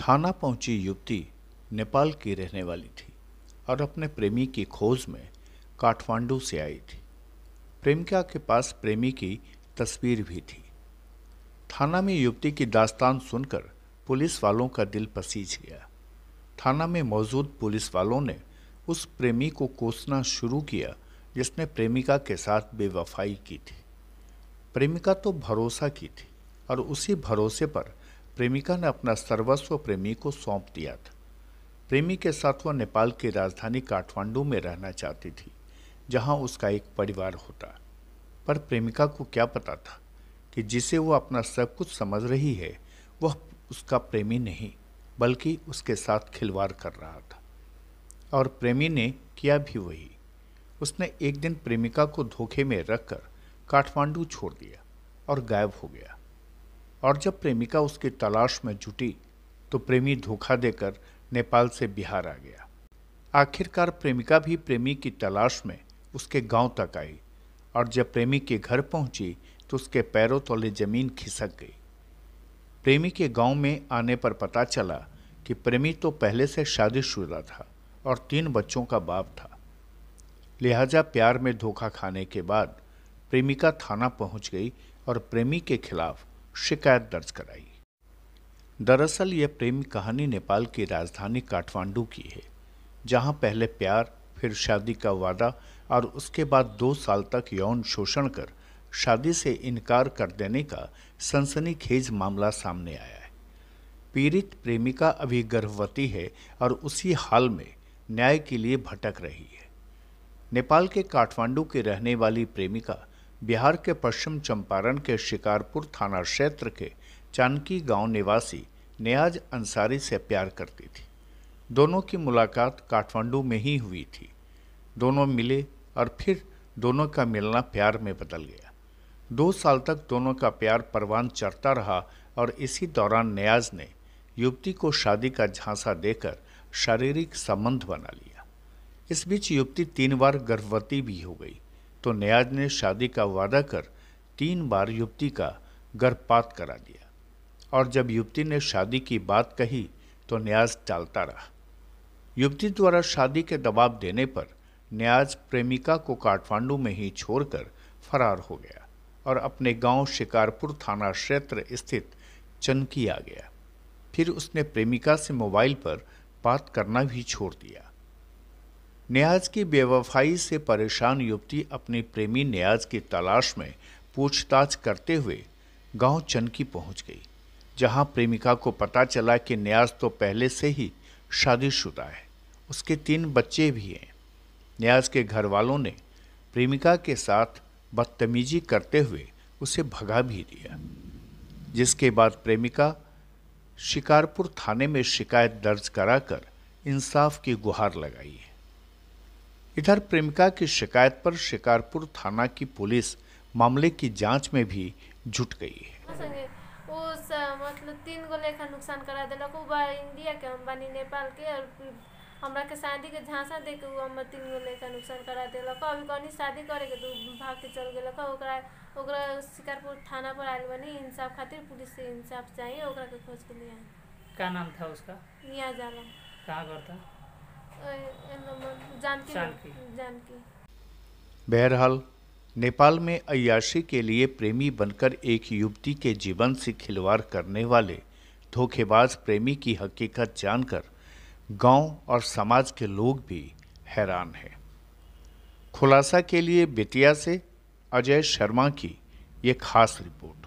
थाना पहुंची युवती नेपाल की रहने वाली थी और अपने प्रेमी की खोज में काठमांडू से आई थी। प्रेमिका के पास प्रेमी की तस्वीर भी थी। थाना में युवती की दास्तान सुनकर पुलिस वालों का दिल पसीज गया। थाना में मौजूद पुलिस वालों ने उस प्रेमी को कोसना शुरू किया जिसने प्रेमिका के साथ बेवफाई की थी। प्रेमिका तो भरोसा की थी और उसी भरोसे पर प्रेमिका ने अपना सर्वस्व प्रेमी को सौंप दिया था। प्रेमी के साथ वह नेपाल की राजधानी काठमांडू में रहना चाहती थी, जहां उसका एक परिवार होता। पर प्रेमिका को क्या पता था कि जिसे वो अपना सब कुछ समझ रही है वह उसका प्रेमी नहीं बल्कि उसके साथ खिलवाड़ कर रहा था। और प्रेमी ने किया भी वही। उसने एक दिन प्रेमिका को धोखे में रखकर काठमांडू छोड़ दिया और गायब हो गया। और जब प्रेमिका उसकी तलाश में जुटी तो प्रेमी धोखा देकर नेपाल से बिहार आ गया। आखिरकार प्रेमिका भी प्रेमी की तलाश में उसके गांव तक आई और जब प्रेमी के घर पहुंची तो उसके पैरों तले जमीन खिसक गई। प्रेमी के गांव में आने पर पता चला कि प्रेमी तो पहले से शादीशुदा था और 3 बच्चों का बाप था। लिहाजा प्यार में धोखा खाने के बाद प्रेमिका थाना पहुंच गई और प्रेमी के खिलाफ शिकायत दर्ज कराई। दरअसल यह प्रेम कहानी नेपाल की राजधानी काठमांडू की है, जहां पहले प्यार, फिर शादी का वादा और उसके बाद 2 साल तक यौन शोषण कर शादी से इनकार कर देने का सनसनीखेज मामला सामने आया है। पीड़ित प्रेमिका अभी गर्भवती है और उसी हाल में न्याय के लिए भटक रही है। नेपाल के काठमांडू की रहने वाली प्रेमिका बिहार के पश्चिम चंपारण के शिकारपुर थाना क्षेत्र के चानकी गांव निवासी नियाज अंसारी से प्यार करती थी। दोनों की मुलाकात काठमांडू में ही हुई थी। दोनों मिले और फिर दोनों का मिलना प्यार में बदल गया। 2 साल तक दोनों का प्यार परवान चढ़ता रहा और इसी दौरान नियाज ने युवती को शादी का झांसा देकर शारीरिक संबंध बना लिया। इस बीच युवती 3 बार गर्भवती भी हो गई तो नियाज ने शादी का वादा कर 3 बार युवती का गर्भपात करा दिया। और जब युवती ने शादी की बात कही तो नियाज टालता रहा। युवती द्वारा शादी के दबाव देने पर नियाज प्रेमिका को काठमांडू में ही छोड़कर फरार हो गया और अपने गांव शिकारपुर थाना क्षेत्र स्थित चनकी आ गया। फिर उसने प्रेमिका से मोबाइल पर बात करना भी छोड़ दिया। नियाज की बेवफाई से परेशान युवती अपने प्रेमी नियाज की तलाश में पूछताछ करते हुए गांव चनकी पहुंच गई, जहां प्रेमिका को पता चला कि नियाज तो पहले से ही शादीशुदा है। उसके 3 बच्चे भी हैं। नियाज के घर वालों ने प्रेमिका के साथ बदतमीजी करते हुए उसे भगा भी दिया, जिसके बाद प्रेमिका शिकारपुर थाने में शिकायत दर्ज कराकर इंसाफ की गुहार लगाई है। इधर प्रेमिका की शिकायत पर शिकारपुर थाना की पुलिस मामले की जांच में भी जुट गई है। मतलब 3 गो लेखा नुकसान करा दिलक। इंडिया के हम बानी नेपाल के और हमरा के शादी के झांसा दे के हम 3 गो लेखा नुकसान करा दिलक। अभी कहीं शादी करे के तो भाग के चल गेलक। ओकरा शिकारपुर थाना पर आयल बनी इंसाफ खातिर। पुलिस से इंसाफ चाहिए, ओकरा के खोज के लिए। क्या नाम था उसका? नियाज आलम। कहाँ करता? जानकी। बहरहाल नेपाल में अय्याशी के लिए प्रेमी बनकर एक युवती के जीवन से खिलवाड़ करने वाले धोखेबाज प्रेमी की हकीकत जानकर गांव और समाज के लोग भी हैरान हैं। खुलासा के लिए बेतिया से अजय शर्मा की ये खास रिपोर्ट।